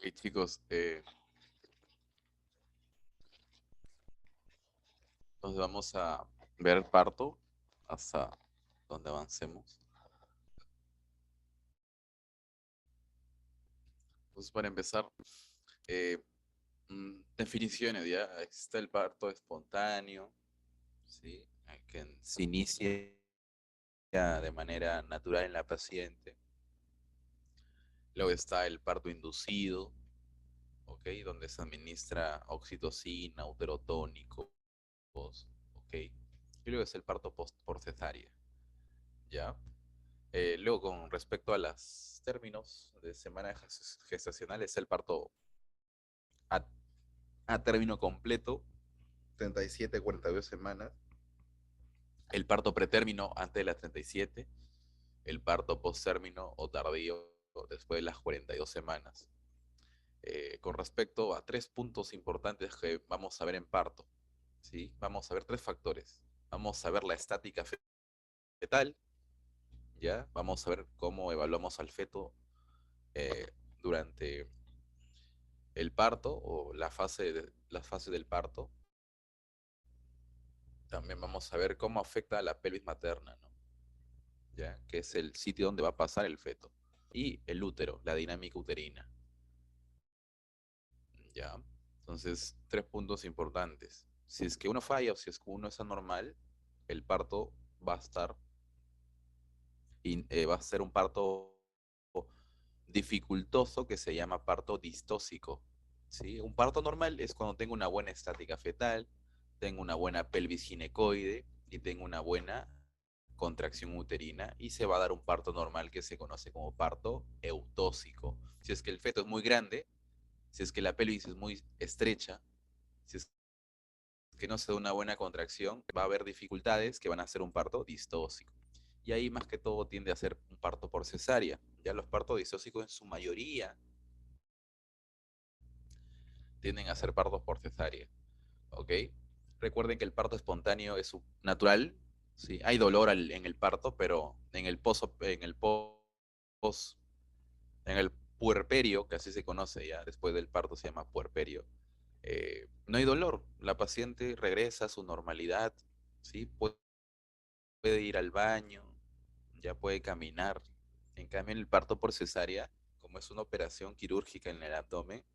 Y chicos, nos vamos a ver parto hasta donde avancemos. Entonces, para empezar, eh, definiciones, ¿ya? Está el parto espontáneo, ¿sí? Que se inicia de manera natural en la paciente. Luego está el parto inducido, ¿ok? Donde se administra oxitocina, uterotónicos, ¿ok? Y luego es el parto por cesárea, ¿ya? Luego, con respecto a los términos de semana gestacional, es el parto a, a término completo, 37, 42 semanas. El parto pretérmino antes de las 37. El parto posttérmino o tardío después de las 42 semanas. Con respecto a tres puntos importantes que vamos a ver en parto, ¿sí? Vamos a ver tres factores. Vamos a ver la estática fetal, ¿ya? Vamos a ver cómo evaluamos al feto durante el parto o la fase del parto. También vamos a ver cómo afecta a la pelvis materna, ¿no? ¿Ya? Que es el sitio donde va a pasar el feto. Y el útero, la dinámica uterina, ¿ya? Entonces, tres puntos importantes. Si es que uno falla o si es que uno es anormal, el parto va a estar, va a ser un parto dificultoso que se llama parto distóxico, ¿sí? Un parto normal es cuando tengo una buena estática fetal, tengo una buena pelvis ginecoide y tengo una buena contracción uterina y se va a dar un parto normal que se conoce como parto eutóxico. Si es que el feto es muy grande, si es que la pelvis es muy estrecha, si es que no se da una buena contracción, va a haber dificultades que van a hacer un parto distóxico. Y ahí más que todo tiende a ser un parto por cesárea. Ya los partos distóxicos en su mayoría tienden a ser partos por cesárea, ¿ok? Recuerden que el parto espontáneo es natural, ¿sí? Hay dolor en el parto, pero pos, en el puerperio, que así se conoce ya, después del parto se llama puerperio, no hay dolor, la paciente regresa a su normalidad, ¿sí? Puede ir al baño, ya puede caminar. En cambio, en el parto por cesárea, como es una operación quirúrgica en el abdomen,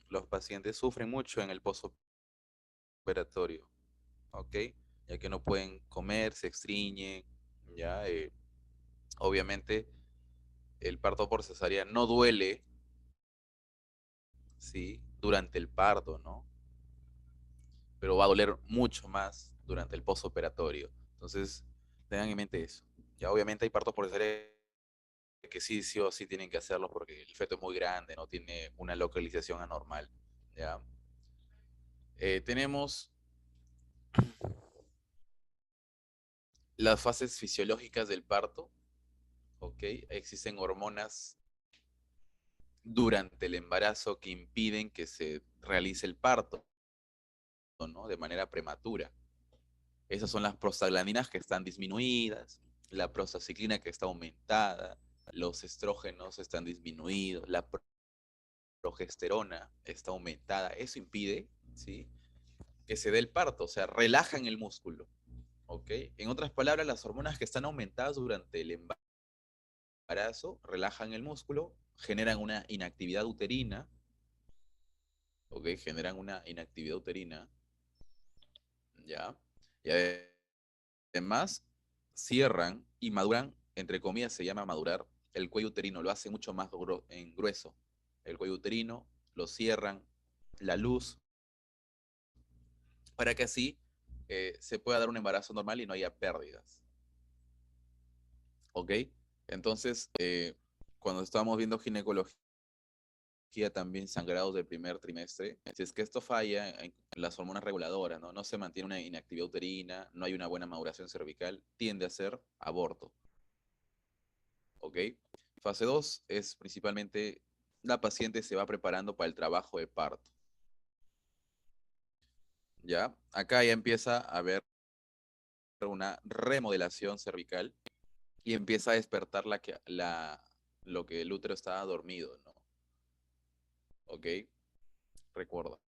los pacientes sufren mucho en el postoperatorio, ¿ok? Ya que no pueden comer, se extriñen, ya. Obviamente, el parto por cesárea no duele, ¿sí? Durante el parto, ¿no? Pero va a doler mucho más durante el postoperatorio. Entonces, tengan en mente eso. Ya obviamente hay partos por cesárea que sí, sí o sí tienen que hacerlo porque el feto es muy grande, no tiene una localización anormal, ¿ya? Tenemos las fases fisiológicas del parto, ¿ok? Existen hormonas durante el embarazo que impiden que se realice el parto, ¿no? De manera prematura. Esas son las prostaglandinas que están disminuidas, la prostaciclina que está aumentada, los estrógenos están disminuidos, la progesterona está aumentada. Eso impide, ¿sí? Que se dé el parto, o sea, relajan el músculo, ¿ok? En otras palabras, las hormonas que están aumentadas durante el embarazo relajan el músculo, generan una inactividad uterina, ¿ok? Generan una inactividad uterina, ¿ya? Y además cierran y maduran, entre comillas se llama madurar, el cuello uterino, lo hace mucho más grueso. El cuello uterino lo cierran, la luz, para que así se pueda dar un embarazo normal y no haya pérdidas. ¿Ok? Entonces, cuando estamos viendo ginecología, también sangrados del primer trimestre, si es que esto falla en las hormonas reguladoras, ¿no? No se mantiene una inactividad uterina, no hay una buena maduración cervical, tiende a ser aborto. ¿Ok? Fase 2 es principalmente la paciente se va preparando para el trabajo de parto. ¿Ya? Acá ya empieza a haber una remodelación cervical y empieza a despertar lo que el útero estaba dormido, ¿no? ¿ok? Recuerda.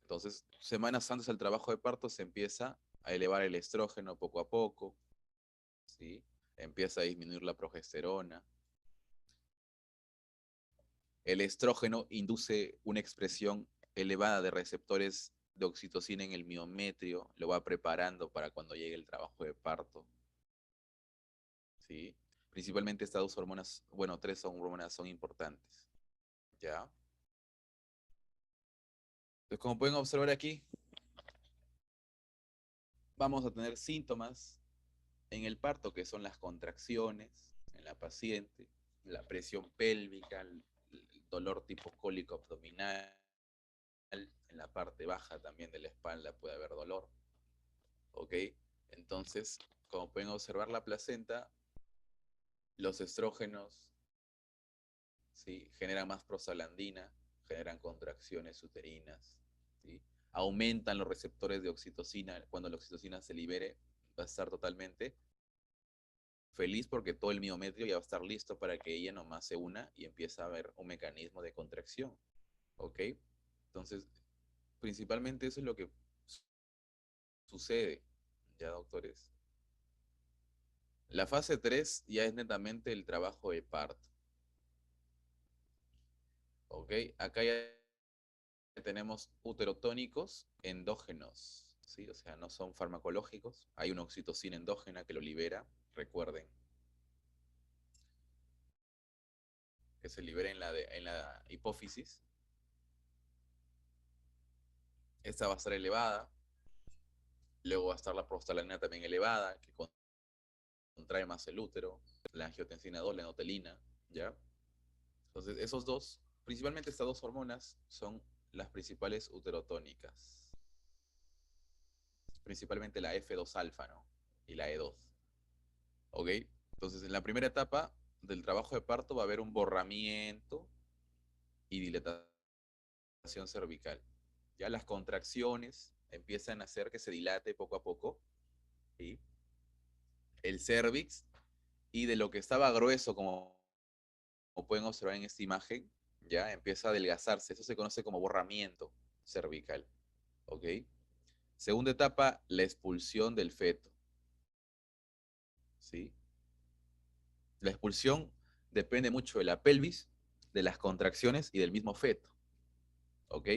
Entonces, semanas antes del trabajo de parto se empieza a elevar el estrógeno poco a poco, ¿sí? Empieza a disminuir la progesterona. El estrógeno induce una expresión elevada de receptores de oxitocina en el miometrio, lo va preparando para cuando llegue el trabajo de parto, ¿sí? Principalmente estas dos hormonas, bueno, tres hormonas son importantes, ¿ya? Entonces, como pueden observar aquí, vamos a tener síntomas en el parto, que son las contracciones en la paciente, la presión pélvica, el dolor tipo cólico abdominal, en la parte baja también de la espalda puede haber dolor, ¿ok? Entonces, como pueden observar la placenta, los estrógenos, ¿sí? Generan más prostaglandina, generan contracciones uterinas, ¿sí? Aumentan los receptores de oxitocina. Cuando la oxitocina se libere, va a estar totalmente feliz porque todo el miometrio ya va a estar listo para que ella nomás se una y empiece a haber un mecanismo de contracción, ¿ok? Entonces, principalmente eso es lo que sucede, ya doctores. La fase 3 ya es netamente el trabajo de parto, ¿ok? Acá ya tenemos uterotónicos endógenos, ¿sí? O sea, no son farmacológicos. Hay una oxitocina endógena que lo libera, recuerden, que se libera en la hipófisis. Esta va a estar elevada. Luego va a estar la prostaglandina también elevada, que contrae más el útero. La angiotensina 2, la enotelina, ¿ya? Entonces, esos dos, principalmente estas dos hormonas, son las principales uterotónicas. Principalmente la F2 alfa, ¿no? Y la E2. ¿Ok? Entonces, en la primera etapa del trabajo de parto va a haber un borramiento y dilatación cervical. Ya las contracciones empiezan a hacer que se dilate poco a poco, ¿sí? El cervix, y de lo que estaba grueso, como pueden observar en esta imagen, ya empieza a adelgazarse. Eso se conoce como borramiento cervical, ¿ok? Segunda etapa, la expulsión del feto, ¿sí? La expulsión depende mucho de la pelvis, de las contracciones y del mismo feto, ¿ok?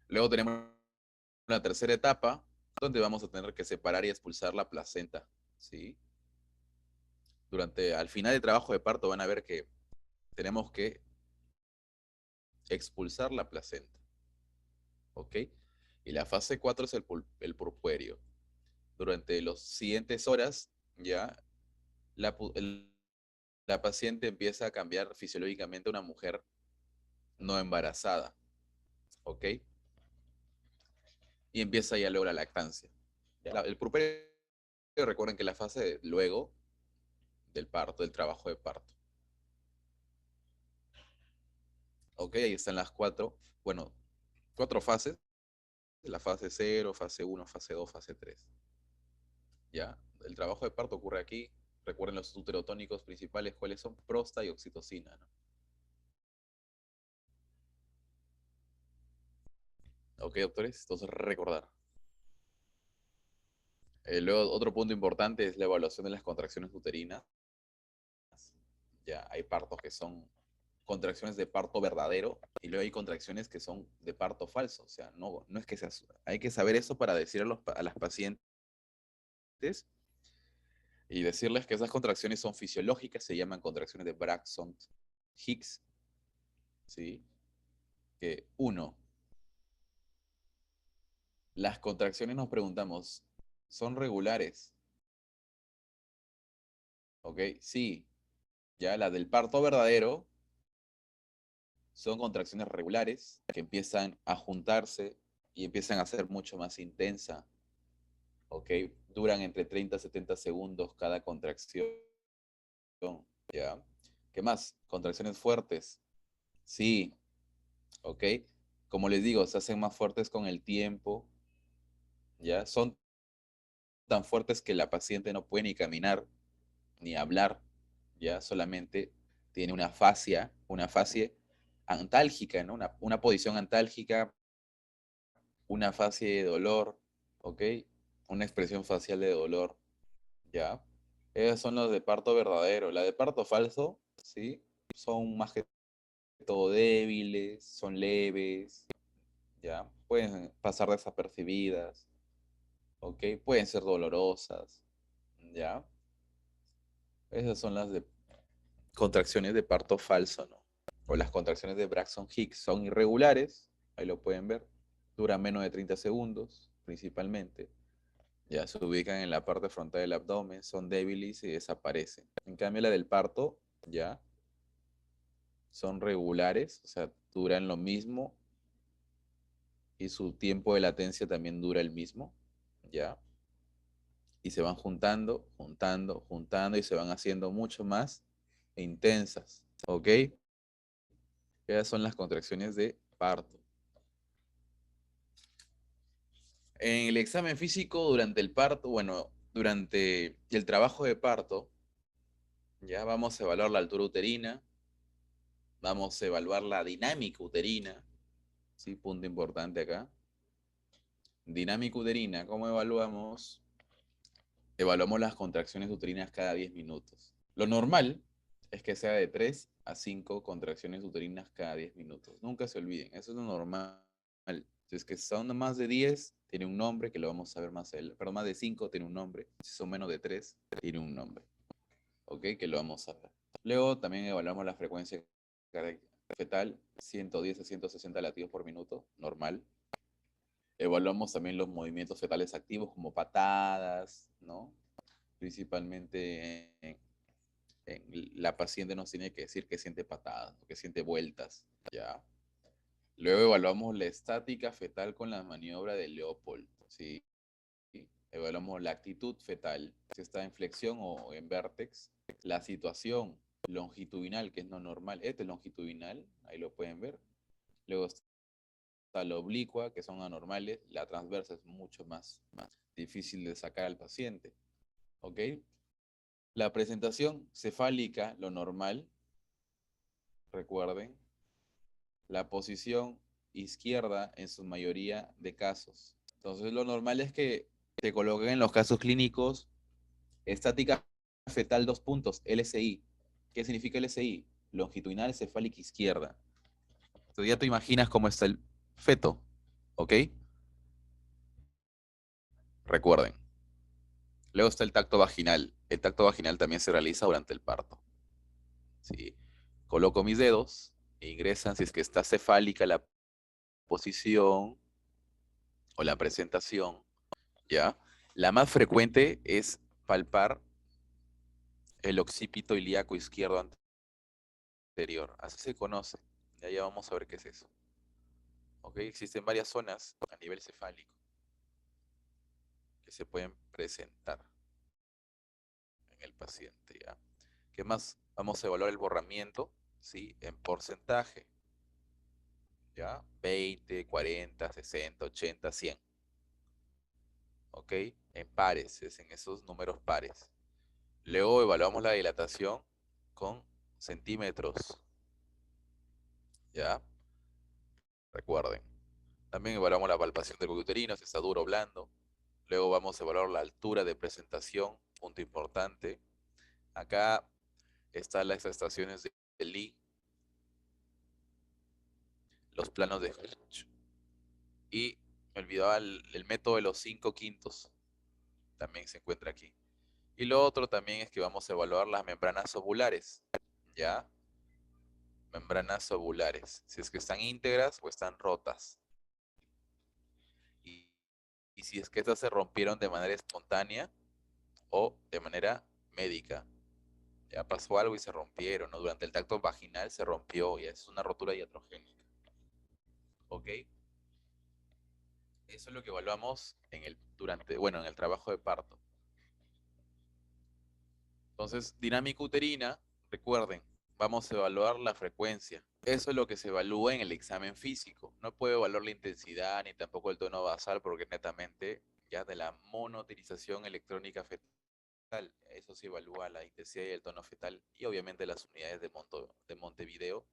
Luego tenemos una tercera etapa donde vamos a tener que separar y expulsar la placenta, ¿sí? Al final del trabajo de parto van a ver que tenemos que expulsar la placenta, ¿ok? Y la fase 4 es el purpuerio. Durante las siguientes horas, ya, la, la paciente empieza a cambiar fisiológicamente a una mujer no embarazada, ¿ok? Y empieza ya luego la lactancia. El purpurio, recuerden que la fase luego del parto, del trabajo de parto. Ok, ahí están las cuatro, bueno, cuatro fases. La fase cero, fase uno, fase 2, fase 3. ¿Ya? El trabajo de parto ocurre aquí. Recuerden los uterotónicos principales, cuáles son prosta y oxitocina, ¿no? Ok, doctores, entonces recordar. Luego, otro punto importante es la evaluación de las contracciones uterinas. Ya hay partos que son contracciones de parto verdadero y luego hay contracciones que son de parto falso. O sea, no es que sea, hay que saber eso para decir a las pacientes y decirles que esas contracciones son fisiológicas, se llaman contracciones de Braxton-Hicks, ¿sí? Que uno, las contracciones nos preguntamos, ¿son regulares? ¿Ok? Sí, ya las del parto verdadero son contracciones regulares que empiezan a juntarse y empiezan a ser mucho más intensa, ¿ok? Duran entre 30 a 70 segundos cada contracción, ¿ya? ¿Qué más? Contracciones fuertes, sí, ¿ok? Como les digo, se hacen más fuertes con el tiempo, ¿ya? Son tan fuertes que la paciente no puede ni caminar ni hablar, ¿ya? Solamente tiene una fascia, una fase antálgica, ¿no? Una posición antálgica, una fase de dolor, ¿ok? Una expresión facial de dolor, ¿ya? Esas son las de parto verdadero. La de parto falso, ¿sí? Son más que todo débiles, son leves, ¿ya? Pueden pasar desapercibidas, ¿ok? Pueden ser dolorosas, ¿ya? Esas son las de contracciones de parto falso, ¿no? O las contracciones de Braxton Hicks son irregulares, ahí lo pueden ver, duran menos de 30 segundos, principalmente. Ya se ubican en la parte frontal del abdomen, son débiles y desaparecen. En cambio, la del parto, ya, son regulares, o sea, duran lo mismo y su tiempo de latencia también dura el mismo, ya. Y se van juntando, juntando, juntando y se van haciendo mucho más intensas, ¿ok? Esas son las contracciones de parto. En el examen físico, durante el parto, bueno, durante el trabajo de parto, ya vamos a evaluar la altura uterina, vamos a evaluar la dinámica uterina, ¿sí? Punto importante acá. Dinámica uterina, ¿cómo evaluamos? Evaluamos las contracciones uterinas cada 10 minutos. Lo normal es que sea de 3 a 5 contracciones uterinas cada 10 minutos. Nunca se olviden, eso es lo normal. Si es que son más de 10, tiene un nombre que lo vamos a ver más adelante. Perdón, más de 5 tiene un nombre. Si son menos de 3, tiene un nombre. ¿Ok? Que lo vamos a ver. Luego también evaluamos la frecuencia cardíaca fetal, 110 a 160 latidos por minuto, normal. Evaluamos también los movimientos fetales activos como patadas, ¿no? Principalmente la paciente nos tiene que decir que siente patadas, que siente vueltas, ¿ya? Luego evaluamos la estática fetal con la maniobra de Leopold, ¿sí? Evaluamos la actitud fetal, si está en flexión o en vértex, la situación longitudinal, que es no normal, este es longitudinal, ahí lo pueden ver. Luego está la oblicua, que son anormales, la transversa es mucho más difícil de sacar al paciente, ¿ok? La presentación cefálica, lo normal, recuerden, la posición izquierda en su mayoría de casos. Entonces lo normal es que te coloquen en los casos clínicos estática fetal 2 puntos, LSI. ¿Qué significa LSI? Longitudinal cefálica izquierda. Entonces ya te imaginas cómo está el feto, ¿ok? Recuerden. Luego está el tacto vaginal. El tacto vaginal también se realiza durante el parto. ¿Sí? Coloco mis dedos e ingresan si es que está cefálica la posición o la presentación, ¿ya? La más frecuente es palpar el occipito ilíaco izquierdo anterior. Así se conoce. Ya vamos a ver qué es eso. ¿Ok? Existen varias zonas a nivel cefálico que se pueden presentar en el paciente, ¿ya? ¿Qué más? Vamos a evaluar el borramiento, ¿sí? En porcentaje, ¿ya? 20, 40, 60, 80, 100. ¿Ok? En pares, es en esos números pares. Luego evaluamos la dilatación con centímetros, ¿ya? Recuerden. También evaluamos la palpación del cuello uterino, si está duro o blando. Luego vamos a evaluar la altura de presentación, punto importante. Acá están las estaciones de Lee, los planos de Hodge. Y me olvidaba el método de los 5/5. También se encuentra aquí. Y lo otro también es que vamos a evaluar las membranas ovulares. ¿Ya? Membranas ovulares. Si es que están íntegras o están rotas. Y, y si es que estas se rompieron de manera espontánea o de manera médica. Ya pasó algo y se rompieron, ¿no? Durante el tacto vaginal se rompió, y es una rotura iatrogénica. ¿Ok? Eso es lo que evaluamos en el trabajo de parto. Entonces, dinámica uterina, recuerden, vamos a evaluar la frecuencia. Eso es lo que se evalúa en el examen físico. No puedo evaluar la intensidad ni tampoco el tono basal porque netamente ya de la monotirización electrónica fetal Eso se evalúa la intensidad y el tono fetal y obviamente las unidades de Montevideo,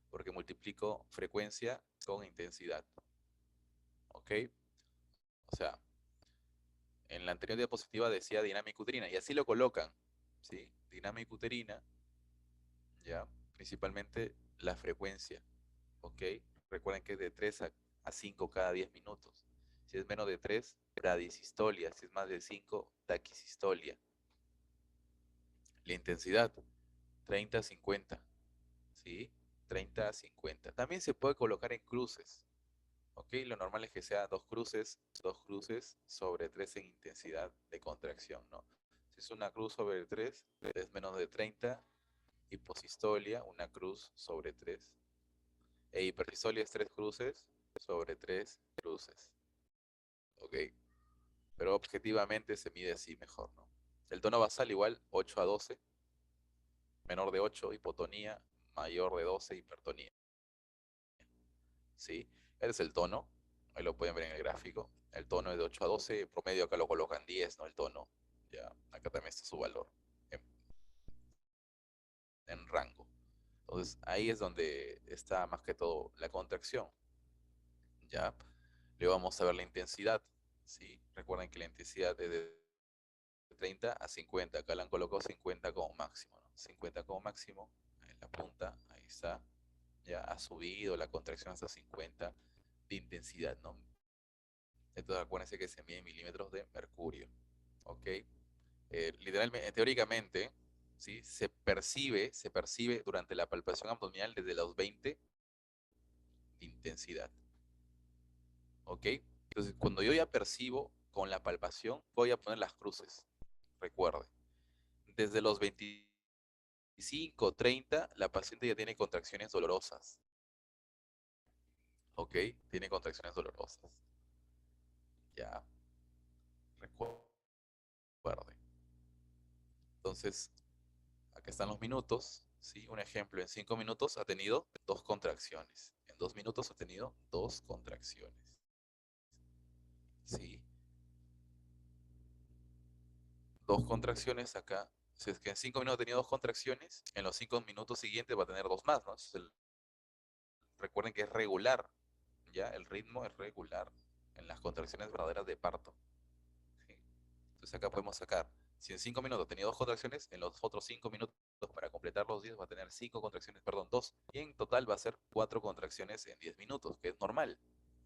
porque multiplico frecuencia con intensidad. ¿Ok? O sea, en la anterior diapositiva decía dinámica uterina y así lo colocan. ¿Sí? Dinámica uterina, ya, principalmente la frecuencia. ¿Ok? Recuerden que es de 3 a 5 cada 10 minutos. Si es menos de 3, bradisistolia. Si es más de 5, taquisistolia. La intensidad, 30 a 50. ¿Sí? 30 a 50. También se puede colocar en cruces. ¿Ok? Lo normal es que sea dos cruces sobre 3 en intensidad de contracción, ¿no? Si es una cruz sobre 3, es menos de 30. Hiposistolia, una cruz sobre 3. E hipersistolia es 3 cruces sobre 3 cruces. ¿Ok? Pero objetivamente se mide así mejor, ¿no? El tono basal igual 8 a 12, menor de 8 hipotonía, mayor de 12 hipertonía. ¿Sí? Ese es el tono, ahí lo pueden ver en el gráfico. El tono es de 8 a 12, promedio acá lo colocan 10, ¿no? El tono, ya, acá también está su valor en, en rango. Entonces ahí es donde está más que todo la contracción, ¿ya? Le vamos a ver la intensidad, ¿sí? Recuerden que la intensidad es de 30 a 50, acá le han colocado 50 como máximo, ¿no? 50 como máximo, en la punta, ahí está, ya ha subido la contracción hasta 50 de intensidad, ¿no? Entonces acuérdense que se mide en milímetros de mercurio, ¿ok? Literalmente, teóricamente, ¿sí? Se percibe durante la palpación abdominal desde los 20 de intensidad, ¿ok? Entonces, cuando yo ya percibo con la palpación, voy a poner las cruces, recuerde. Desde los 25, 30, la paciente ya tiene contracciones dolorosas, ¿ok? Tiene contracciones dolorosas, ya, recuerde. Entonces, acá están los minutos, ¿sí? Un ejemplo, en 5 minutos ha tenido 2 contracciones. En 2 minutos ha tenido 2 contracciones, ¿sí? 2 contracciones acá. Si es que en 5 minutos ha tenido 2 contracciones, en los 5 minutos siguientes va a tener 2 más, ¿no? Entonces, recuerden que es regular, ¿ya? El ritmo es regular en las contracciones verdaderas de parto, ¿sí? Entonces acá podemos sacar, si en 5 minutos tenía 2 contracciones, en los otros 5 minutos para completar los 10 va a tener 5 contracciones, perdón, 2. Y en total va a ser 4 contracciones en 10 minutos, que es normal.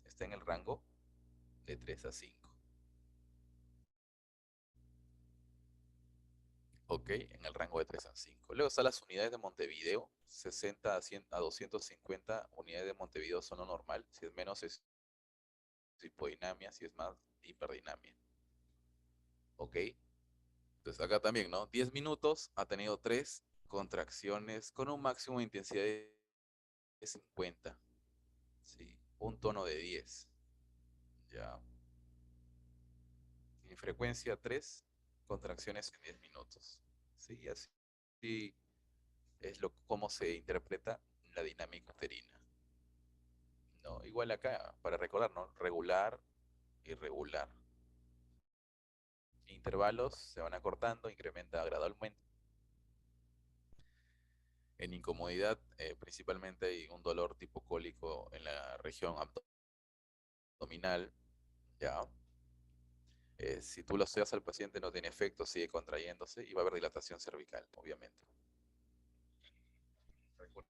Está en el rango de 3 a 5. ¿Ok? En el rango de 3 a 5. Luego están las unidades de Montevideo. 60 a, 100, a 250 unidades de Montevideo son lo normal. Si es menos es hipodinamia, si es más hiperdinamia. ¿Ok? Entonces acá también, ¿no? 10 minutos ha tenido 3 contracciones con un máximo de intensidad de 50. ¿Sí? Un tono de 10. Ya. Y frecuencia 3 contracciones en 10 minutos. ¿Sí? Así es cómo se interpreta la dinámica uterina. ¿No? Igual acá, para recordar, ¿no? Regular, irregular. Intervalos se van acortando, incrementa gradualmente. En incomodidad, principalmente hay un dolor tipo cólico en la región abdominal, ¿ya? Si tú lo seas al paciente no tiene efecto, sigue contrayéndose y va a haber dilatación cervical, obviamente. Recuerden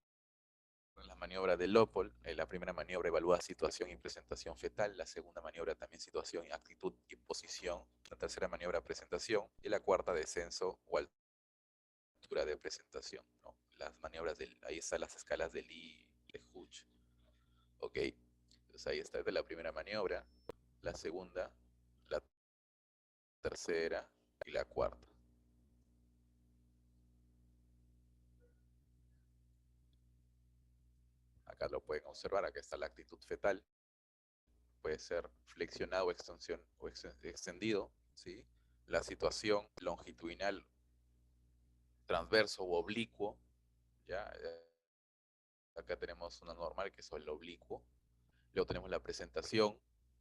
la maniobra de Lopol, la primera maniobra evalúa situación y presentación fetal, la segunda maniobra también situación, actitud y posición, la tercera maniobra presentación y la cuarta descenso o altura de presentación, ¿no? Las maniobras ahí están las escalas de Lee, Lehuch, ok, entonces ahí está de la primera maniobra, la segunda, la tercera y la cuarta. Acá lo pueden observar, acá está la actitud fetal, puede ser flexionado o extensión o extendido, ¿sí? La situación longitudinal, transverso o oblicuo, ¿ya? Acá tenemos una normal que es el oblicuo. Luego tenemos la presentación,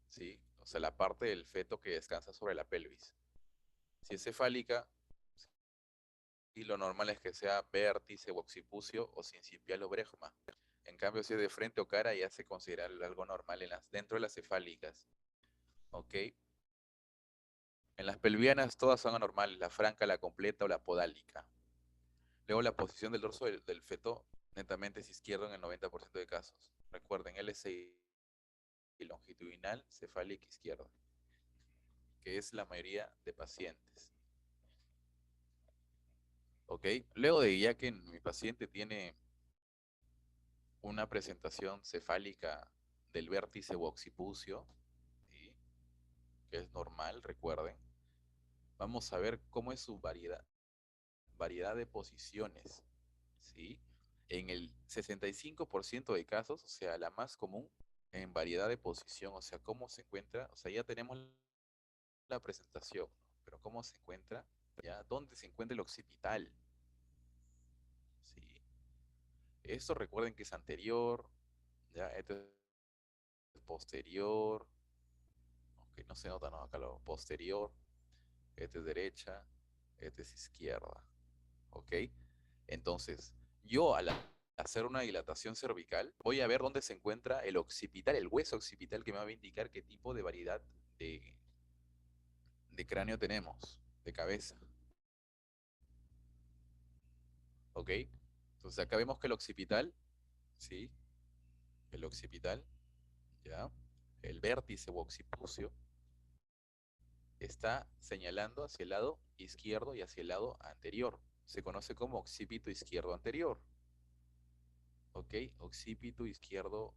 ¿sí? O sea, la parte del feto que descansa sobre la pelvis. Si es cefálica, lo normal es que sea vértice o occipucio o sincipial o bregma. En cambio, si es de frente o cara, ya se considera algo normal dentro de las cefálicas. ¿Ok? En las pelvianas todas son anormales, la franca, la completa o la podálica. Luego la posición del dorso del feto netamente es izquierdo en el 90% de casos. Recuerden, LCI y longitudinal cefálica izquierda, que es la mayoría de pacientes. ¿Ok? Luego de ya que mi paciente tiene una presentación cefálica del vértice o occipucio, ¿sí? Que es normal, recuerden, vamos a ver cómo es su variedad de posiciones, ¿sí? En el 65% de casos, o sea, la más común, en variedad de posición, o sea, cómo se encuentra, o sea, ya tenemos la presentación, ¿no? Pero cómo se encuentra, ya, dónde se encuentra el occipital, ¿sí? Esto recuerden que es anterior, ya, esto es posterior, aunque no se nota, ¿no? Acá lo posterior, este es derecha, este es izquierda, ¿ok? Entonces, yo al hacer una dilatación cervical, voy a ver dónde se encuentra el occipital, el hueso occipital que me va a indicar qué tipo de variedad de cráneo tenemos, de cabeza, ¿ok? Entonces acá vemos que el occipital, ¿sí? El occipital, ¿ya? El vértice o occipucio está señalando hacia el lado izquierdo y hacia el lado anterior. Se conoce como occipito izquierdo anterior, ¿ok? Occipito izquierdo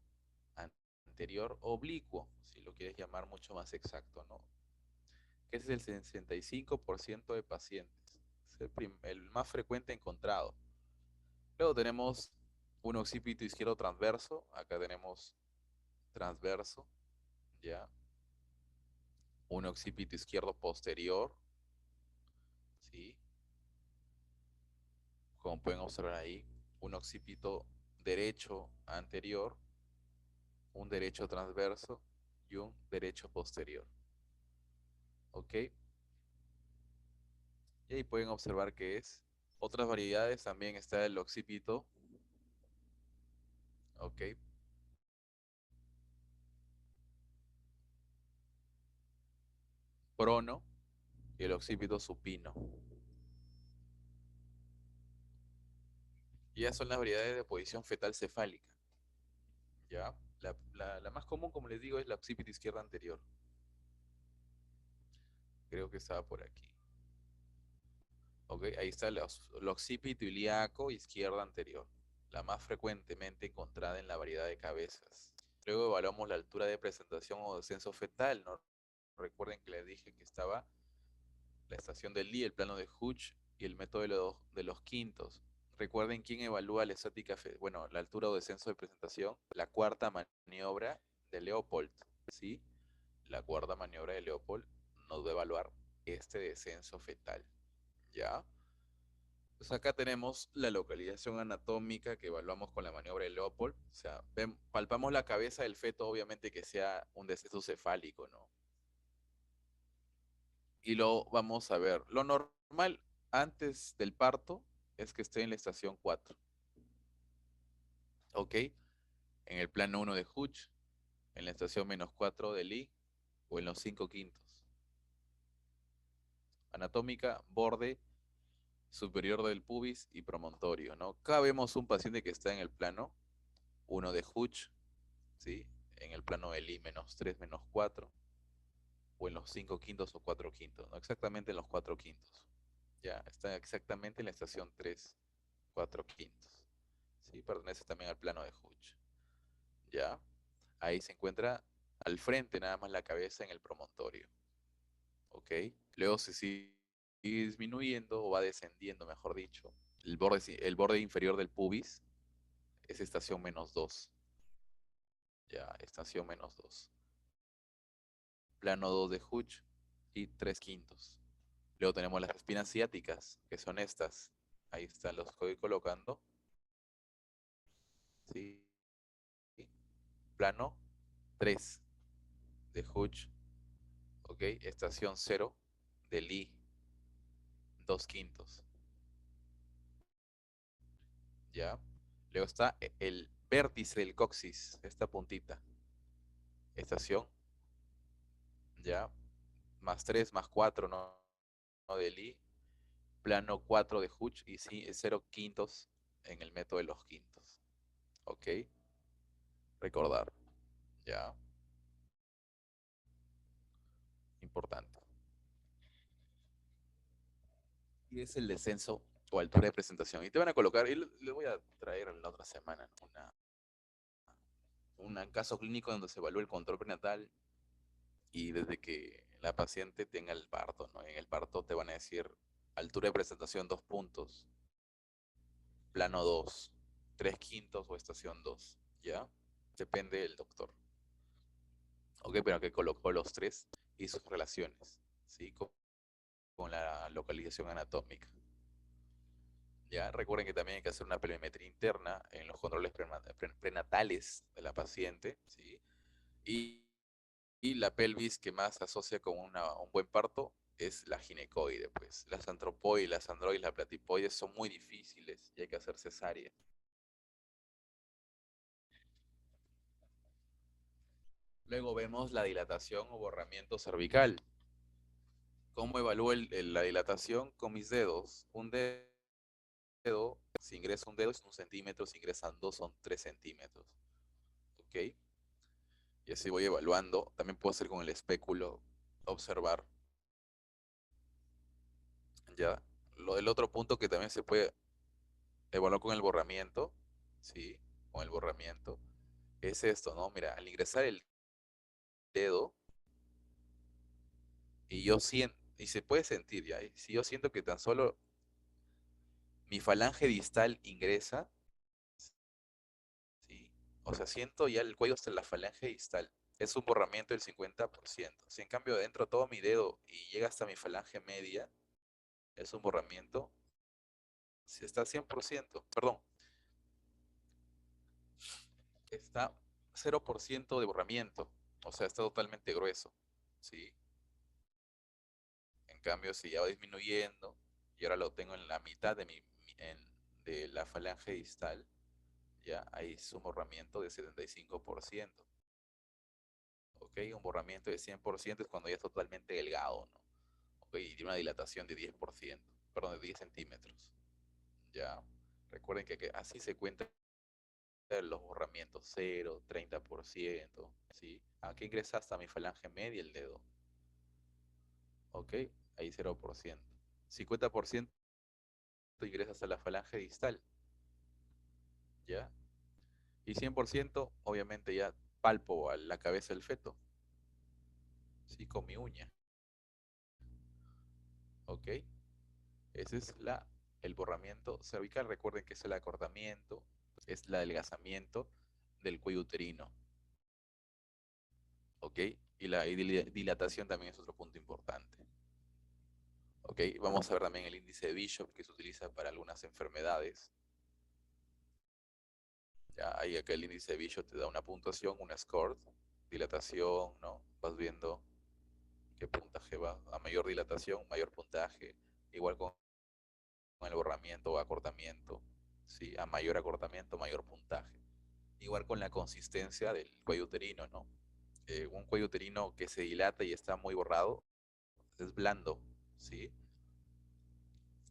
anterior oblicuo, si lo quieres llamar mucho más exacto, ¿no? Que ese es el 65% de pacientes. Es el más frecuente encontrado. Luego tenemos un occipito izquierdo transverso. Acá tenemos transverso, ¿ya? Un occipito izquierdo posterior, ¿sí? Como pueden observar ahí, un occipito derecho anterior, un derecho transverso y un derecho posterior, ¿ok? Y ahí pueden observar que es. Otras variedades también está el occipito, ¿ok? Prono y el occipito supino. Y esas son las variedades de posición fetal cefálica, ¿ya? La más común, como les digo, es la occipito izquierda anterior. Creo que estaba por aquí. ¿Ok? Ahí está el occipito ilíaco izquierda anterior, la más frecuentemente encontrada en la variedad de cabezas. Luego evaluamos la altura de presentación o descenso fetal, ¿no? Recuerden que les dije que estaba la estación del Lee, el plano de Hooch y el método de los quintos. Recuerden quién evalúa la estática, bueno, la altura o descenso de presentación, la cuarta maniobra de Leopold, ¿sí? La cuarta maniobra de Leopold nos va a evaluar este descenso fetal, ¿ya? Pues acá tenemos la localización anatómica que evaluamos con la maniobra de Leopold. O sea, palpamos la cabeza del feto, obviamente que sea un descenso cefálico, ¿no? Y lo vamos a ver. Lo normal antes del parto es que esté en la estación 4, ¿ok? En el plano 1 de Hooch, en la estación -4 de Lee o en los 5 quintos. Anatómica, borde superior del pubis y promontorio, ¿no? Acá vemos un paciente que está en el plano 1 de Hooch, ¿sí? En el plano de Lee -3, -4, o en los 5 quintos o 4 quintos, ¿no? Exactamente en los 4 quintos. Ya, está exactamente en la estación 3, 4 quintos. ¿Sí? Pertenece también al plano de Hooch. Ya, ahí se encuentra al frente nada más la cabeza en el promontorio. ¿Ok? Luego se sigue disminuyendo o va descendiendo, mejor dicho. El borde inferior del pubis es estación -2. Ya, estación -2. Plano 2 de Hooch y 3 quintos. Luego tenemos las espinas ciáticas, que son estas. Ahí están, los estoy colocando. ¿Sí? Plano 3 de Hooch. ¿Ok? Estación 0 de Lee, 2 quintos. ¿ya? Luego está el vértice del coxis, esta puntita, estación, ¿ya? Más 3 más 4 ¿no? ¿No? De Lee, plano 4 de Hooch y sí, 0 quintos en el método de los quintos, ¿ok? Recordar, ¿ya? Importante. Y es el descenso o altura de presentación. Y te van a colocar, y le voy a traer la otra semana, ¿no? Un caso clínico donde se evalúa el control prenatal y desde que la paciente tenga el parto, ¿no? En el parto te van a decir altura de presentación 2 puntos, plano 2, 3 quintos o estación 2, ¿ya? Depende del doctor. Ok, pero que colocó los tres y sus relaciones, ¿sí? Con la localización anatómica. ¿Ya? Recuerden que también hay que hacer una pelvimetría interna en los controles prenatales de la paciente, ¿sí? Y, y la pelvis que más se asocia con un buen parto es la ginecoide, pues. Las antropoides, las androides, las platipoides son muy difíciles y hay que hacer cesárea. Luego vemos la dilatación o borramiento cervical. ¿Cómo evalúo la dilatación? Con mis dedos. Un dedo, si ingresa un dedo es 1 centímetro, si ingresan dos son 3 centímetros. ¿Ok? Y así voy evaluando. También puedo hacer con el espéculo, observar. Ya. Lo del otro punto que también se puede evaluar con el borramiento, ¿sí? Con el borramiento, es esto, ¿no? Mira, al ingresar el dedo, y yo siento, y se puede sentir ya, ¿eh? Si yo siento que tan solo mi falange distal ingresa, ¿sí? O sea, siento ya el cuello hasta la falange distal. Es un borramiento del 50%. Si en cambio adentro todo mi dedo y llega hasta mi falange media, es un borramiento. Si está 100%, perdón, está 0% de borramiento. O sea, está totalmente grueso. ¿Sí? En cambio, si ya va disminuyendo y ahora lo tengo en la mitad de la falange distal, ya hay un borramiento de 75%. ¿Ok? Un borramiento de 100% es cuando ya es totalmente delgado, ¿no? ¿Ok? Y tiene una dilatación de 10%, perdón, de 10 centímetros. ¿Ya? Recuerden que así se cuentan los borramientos, 0, 30%, ¿sí? Aquí ingresa hasta mi falange media el dedo, ¿ok? Ahí 0%. 50% ingresa hasta la falange distal, ¿ya? Y 100% obviamente ya palpo a la cabeza del feto, ¿sí? Con mi uña, ¿ok? Ese es el borramiento cervical. Recuerden que es el acortamiento, es el adelgazamiento del cuello uterino, ¿ok? Y la dilatación también es otro punto importante, ¿ok? Vamos a ver también el índice de Bishop que se utiliza para algunas enfermedades. Ya, ahí acá el índice de Bishop te da una puntuación, una score, dilatación, ¿no? Vas viendo qué puntaje va. A mayor dilatación, mayor puntaje. Igual con el borramiento o acortamiento, ¿sí? A mayor acortamiento, mayor puntaje. Igual con la consistencia del cuello uterino, ¿no? Un cuello uterino que se dilata y está muy borrado es blando, ¿sí?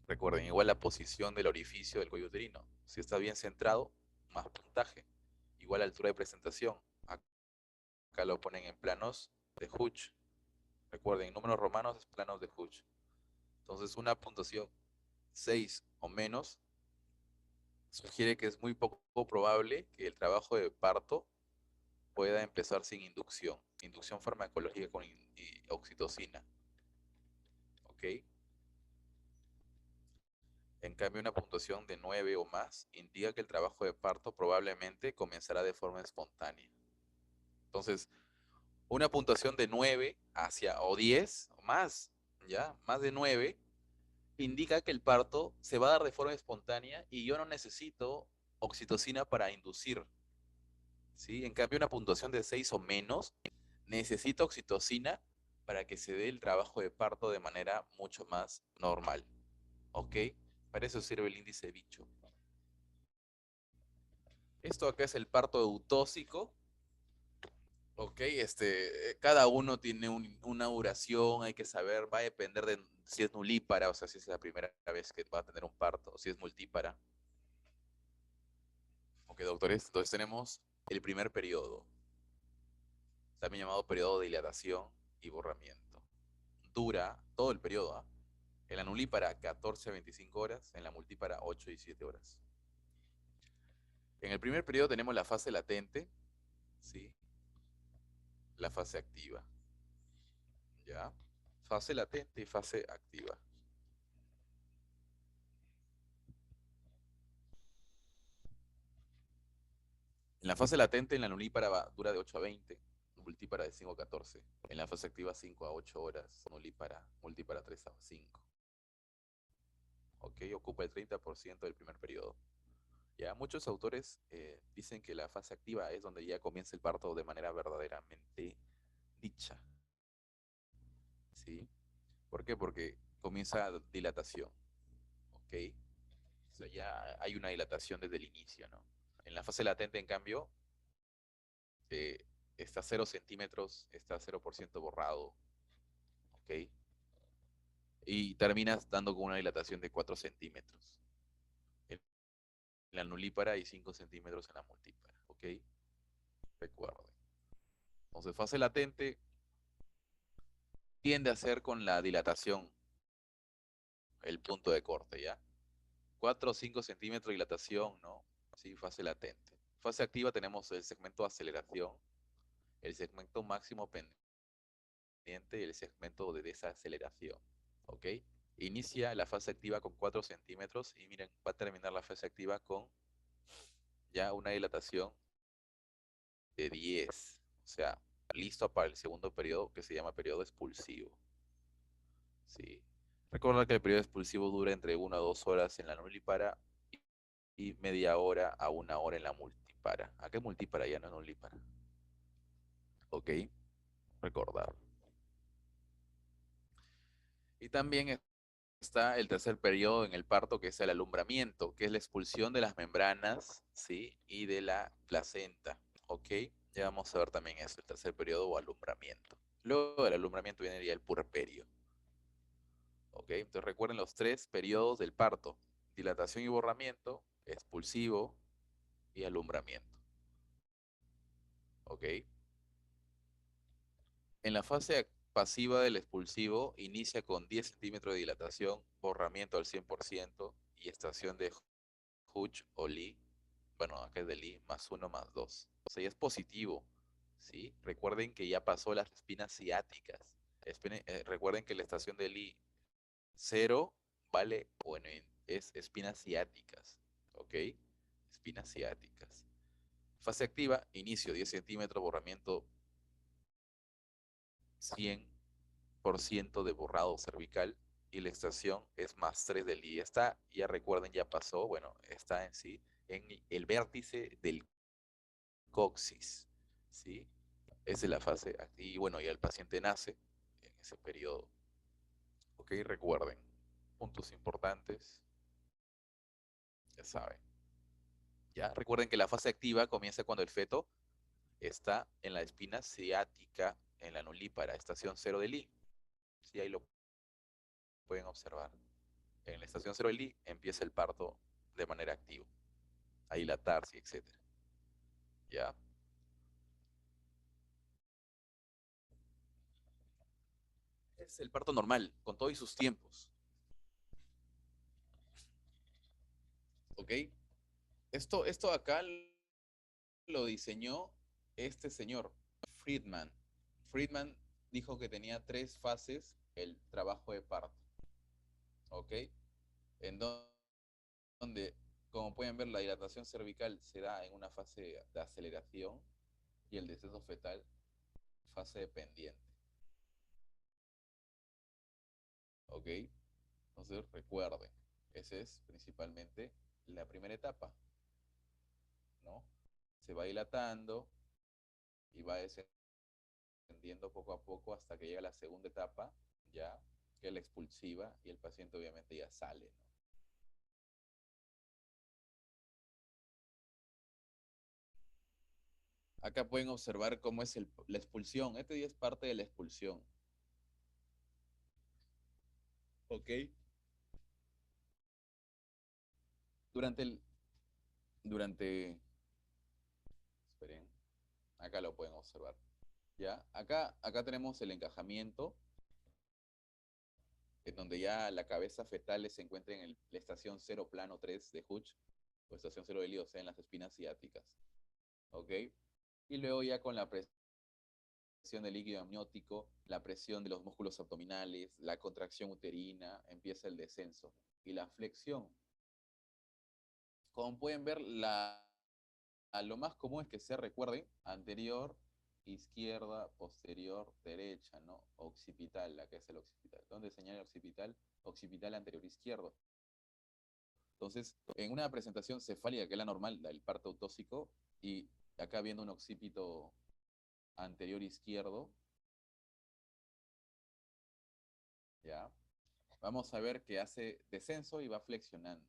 Recuerden, igual la posición del orificio del cuello uterino. Si está bien centrado, más puntaje. Igual altura de presentación. Acá lo ponen en planos de Hooch. Recuerden, en números romanos es planos de Hooch. Entonces, una puntuación 6 o menos sugiere que es muy poco probable que el trabajo de parto pueda empezar sin inducción farmacológica con oxitocina, ¿ok? En cambio, una puntuación de 9 o más indica que el trabajo de parto probablemente comenzará de forma espontánea. Entonces, una puntuación de 9 hacia o 10 o más, ¿ya? Más de 9 indica que el parto se va a dar de forma espontánea y yo no necesito oxitocina para inducir, ¿sí? En cambio, una puntuación de 6 o menos necesita oxitocina para que se dé el trabajo de parto de manera mucho más normal, ¿ok? Para eso sirve el índice de Bicho. Esto acá es el parto eutóxico. Ok, cada uno tiene una duración, hay que saber, va a depender de si es nulípara, o sea, si es la primera vez que va a tener un parto, o si es multípara. Ok, doctores, entonces tenemos el primer periodo, también llamado periodo de dilatación y borramiento. Dura todo el periodo, ¿ah? En la nulípara 14 a 25 horas, en la multípara 8 y 7 horas. En el primer periodo tenemos la fase latente, ¿sí? La fase activa, ¿ya? Fase latente y fase activa. En la fase latente, en la nulípara dura de 8 a 20, multípara de 5 a 14. En la fase activa 5 a 8 horas, multípara 3 a 5. ¿Ok? Ocupa el 30% del primer periodo. Ya, muchos autores dicen que la fase activa es donde ya comienza el parto de manera verdaderamente dicha, ¿sí? ¿Por qué? Porque comienza dilatación, ¿ok? O sea, ya hay una dilatación desde el inicio, ¿no? En la fase latente, en cambio, eh, está 0 centímetros, está 0% borrado, ¿ok? Y terminas dando con una dilatación de 4 centímetros en la nulípara y 5 centímetros en la multípara, ¿ok? Recuerden. Entonces, fase latente tiende a ser con la dilatación el punto de corte, ¿ya? 4 o 5 centímetros de dilatación, ¿no? Sí, fase latente. Fase activa tenemos el segmento de aceleración, el segmento máximo pendiente y el segmento de desaceleración, ¿ok? Inicia la fase activa con 4 centímetros y miren, va a terminar la fase activa con ya una dilatación de 10, o sea, listo para el segundo periodo que se llama periodo expulsivo, ¿sí? Recuerda que el periodo expulsivo dura entre 1 a 2 horas en la nulípara y media hora a 1 hora en la multípara. ¿A qué multípara? Ya no es nulípara. ¿Ok? Recordar. Y también está el tercer periodo en el parto, que es el alumbramiento, que es la expulsión de las membranas, ¿sí? Y de la placenta. ¿Ok? Ya vamos a ver también eso, el tercer periodo o alumbramiento. Luego del alumbramiento viene ya el puerperio. ¿Ok? Entonces recuerden los tres periodos del parto: dilatación y borramiento, expulsivo y alumbramiento. ¿Ok? En la fase pasiva del expulsivo inicia con 10 centímetros de dilatación, borramiento al 100% y estación de Hooch o Lee, bueno, acá es de Lee, +1 +2. O sea, ya es positivo, ¿sí? Recuerden que ya pasó las espinas ciáticas. Recuerden que la estación de Lee cero vale, bueno, es espinas ciáticas, ¿ok? Espinas ciáticas. Fase activa, inicio 10 centímetros, borramiento 100% de borrado cervical y la estación es +3 del I. Está, ya recuerden, ya pasó, bueno, está en sí, en el vértice del coxis, ¿sí? Esa es la fase, y bueno, ya el paciente nace en ese periodo. Ok, recuerden, puntos importantes, ya saben. Ya recuerden que la fase activa comienza cuando el feto está en la espina ciática, en la nulípara, estación 0 del I. Sí, ahí lo pueden observar. En la estación 0 del I empieza el parto de manera activa, a dilatarse, etcétera. ¿Ya? Es el parto normal, con todos sus tiempos. ¿Ok? Esto acá lo diseñó este señor, Friedman. Friedman dijo que tenía 3 fases el trabajo de parto. ¿Ok? En donde, como pueden ver, la dilatación cervical se da en una fase de aceleración y el deceso fetal, fase dependiente. ¿Ok? Entonces recuerden, esa es principalmente la primera etapa, ¿no? Se va dilatando y va descendiendo poco a poco hasta que llega la segunda etapa, ya, que es la expulsiva, y el paciente obviamente ya sale, ¿no? Acá pueden observar cómo es la expulsión. Este día es parte de la expulsión. ¿Ok? Durante el, durante, esperen, acá lo pueden observar. ¿Ya? Acá tenemos el encajamiento, en donde ya la cabeza fetal se encuentra en la estación 0 plano 3 de Hutch, o estación 0 de Lee, o sea, en las espinas ciáticas. ¿Ok? Y luego ya con la presión del líquido amniótico, la presión de los músculos abdominales, la contracción uterina, empieza el descenso y la flexión. Como pueden ver, lo más común es que se recuerde anterior, izquierda, posterior, derecha, ¿no? Occipital, acá es el occipital. ¿Dónde señala el occipital? Occipital anterior izquierdo. Entonces, en una presentación cefálica, que es la normal, el parto autóxico, y acá viendo un occipito anterior izquierdo, ¿ya? Vamos a ver que hace descenso y va flexionando,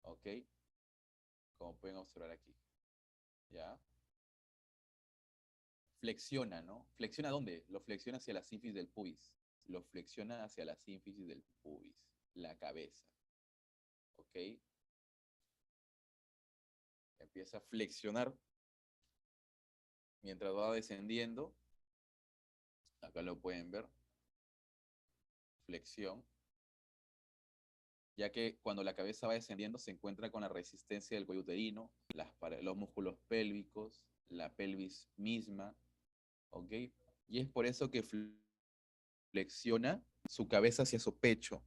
¿ok? Como pueden observar aquí, ¿ya? Flexiona, ¿no? ¿Flexiona dónde? Lo flexiona hacia la sínfisis del pubis. Lo flexiona hacia la sínfisis del pubis, la cabeza, ¿ok? Empieza a flexionar mientras va descendiendo. Acá lo pueden ver, flexión, ya que cuando la cabeza va descendiendo se encuentra con la resistencia del cuello uterino, los músculos pélvicos, la pelvis misma, ¿ok? Y es por eso que flexiona su cabeza hacia su pecho,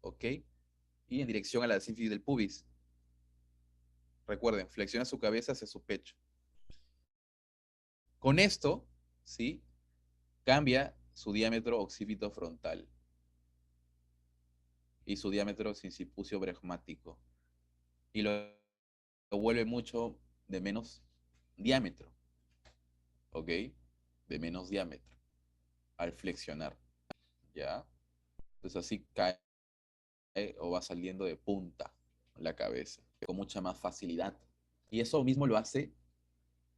¿ok? Y en dirección a la sínfisis del pubis. Recuerden, flexiona su cabeza hacia su pecho. Con esto, ¿sí? Cambia su diámetro occipito frontal y su diámetro sincipucio bregmático. Y lo vuelve mucho de menos diámetro, ¿ok? De menos diámetro al flexionar, ¿ya? Entonces así cae o va saliendo de punta la cabeza con mucha más facilidad. Y eso mismo lo hace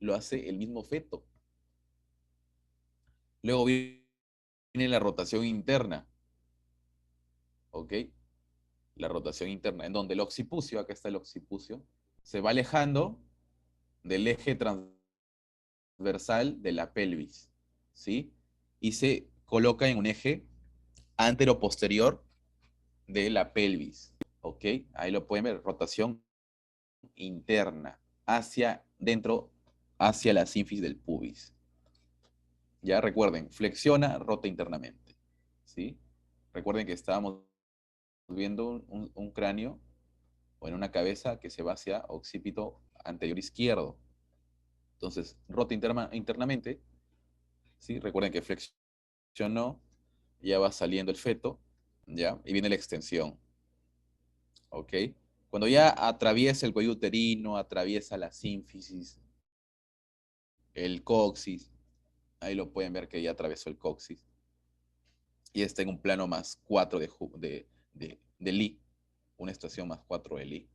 el mismo feto. Luego viene la rotación interna, ¿ok? La rotación interna, en donde el occipucio, acá está el occipucio, se va alejando del eje transversal de la pelvis, ¿sí? Y se coloca en un eje antero-posterior de la pelvis, ¿ok? Ahí lo pueden ver, rotación interna, hacia dentro, hacia la sínfisis del pubis. Ya recuerden, flexiona, rota internamente, ¿sí? Recuerden que estábamos viendo un cráneo o en una cabeza que se va hacia occipito anterior izquierdo. Entonces, rota internamente, ¿sí? Recuerden que flexionó, ya va saliendo el feto, ¿ya? Y viene la extensión, ¿ok? Cuando ya atraviesa el cuello uterino, atraviesa la sínfisis, el coxis, ahí lo pueden ver que ya atravesó el coxis, y está en un plano más 4 de Lee, una estación más 4 de Lee.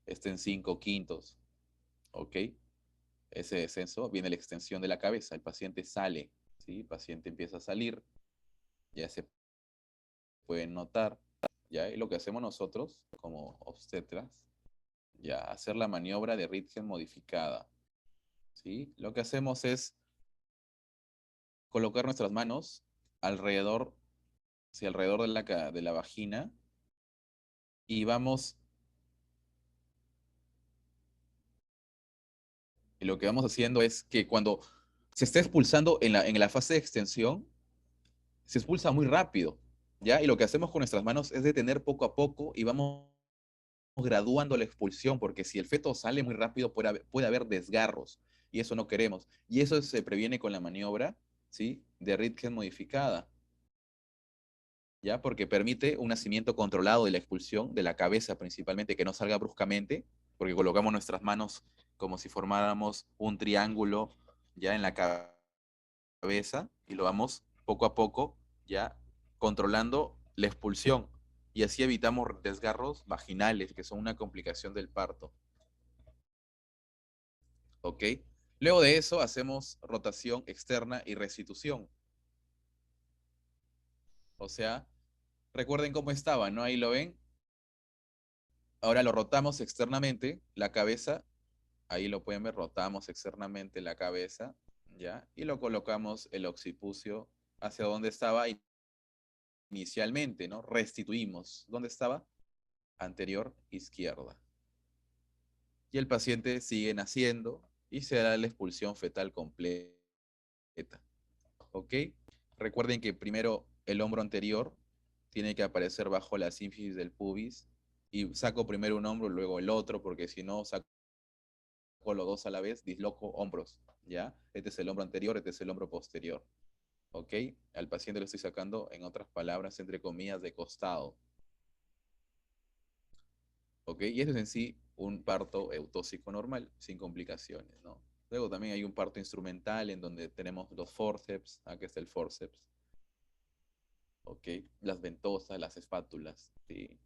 Está en 5 quintos, ¿ok? Ese descenso viene la extensión de la cabeza, el paciente sale, ¿sí? El paciente empieza a salir, ya se pueden notar, ¿ya? Y lo que hacemos nosotros como obstetras, ya, hacer la maniobra de Ritgen modificada, ¿sí? Lo que hacemos es colocar nuestras manos alrededor, sí, alrededor de la vagina y vamos, y lo que vamos haciendo es que cuando se está expulsando en la fase de extensión, se expulsa muy rápido, ¿ya? Y lo que hacemos con nuestras manos es detener poco a poco y vamos graduando la expulsión, porque si el feto sale muy rápido puede haber desgarros y eso no queremos. Y eso se previene con la maniobra, ¿sí? De Ritgen modificada, ¿ya? Porque permite un nacimiento controlado de la expulsión de la cabeza principalmente, que no salga bruscamente, porque colocamos nuestras manos como si formáramos un triángulo ya en la cabeza y lo vamos poco a poco ya controlando la expulsión y así evitamos desgarros vaginales, que son una complicación del parto. ¿ok? Luego de eso hacemos rotación externa y restitución. O sea, recuerden cómo estaba, ¿no? Ahí lo ven. Ahora lo rotamos externamente, la cabeza, ahí lo pueden ver, rotamos externamente la cabeza, ¿ya? Y lo colocamos el occipucio hacia donde estaba inicialmente, ¿no? Restituimos. ¿Dónde estaba? Anterior izquierda. Y el paciente sigue naciendo y se da la expulsión fetal completa. ¿Ok? Recuerden que primero el hombro anterior tiene que aparecer bajo la sínfisis del pubis y saco primero un hombro, luego el otro, porque si no saco los dos a la vez, disloco hombros, ¿ya? Este es el hombro anterior, este es el hombro posterior, ¿ok? Al paciente lo estoy sacando, en otras palabras, entre comillas, de costado, ¿ok? Y esto es en sí un parto eutóxico normal, sin complicaciones, ¿no? Luego también hay un parto instrumental en donde tenemos los forceps, aquí está el forceps, ¿ok? Las ventosas, las espátulas, ¿sí?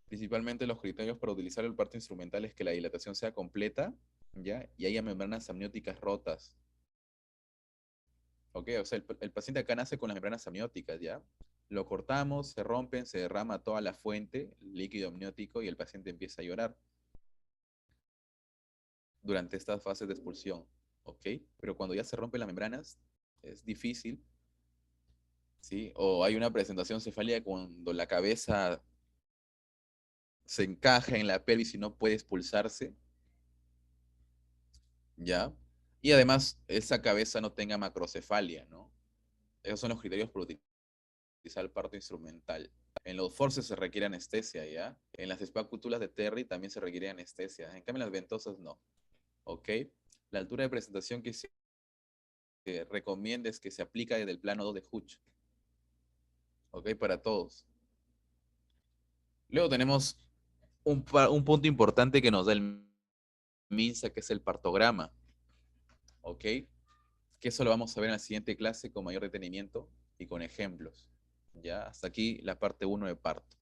Principalmente los criterios para utilizar el parto instrumental es que la dilatación sea completa, ¿ya? Y haya membranas amnióticas rotas, ¿ok? O sea, el paciente acá nace con las membranas amnióticas, ¿ya? Lo cortamos, se rompen, se derrama toda la fuente, líquido amniótico, y el paciente empieza a llorar durante estas fases de expulsión, ¿ok? Pero cuando ya se rompen las membranas, es difícil, ¿sí? O hay una presentación cefálica cuando la cabeza se encaja en la pelvis y no puede expulsarse, ¿ya? Y además, esa cabeza no tenga macrocefalia, ¿no? Esos son los criterios para utilizar el parto instrumental. En los forces se requiere anestesia, ¿ya? En las espáculas de Terry también se requiere anestesia. En cambio, en las ventosas no, ¿ok? La altura de presentación que se recomienda es que se aplica desde el plano 2 de Hutch, ¿ok? Para todos. Luego tenemos un punto importante que nos da el MINSA, que es el partograma, ¿ok? Que eso lo vamos a ver en la siguiente clase con mayor detenimiento y con ejemplos. Ya, hasta aquí la parte 1 de parto.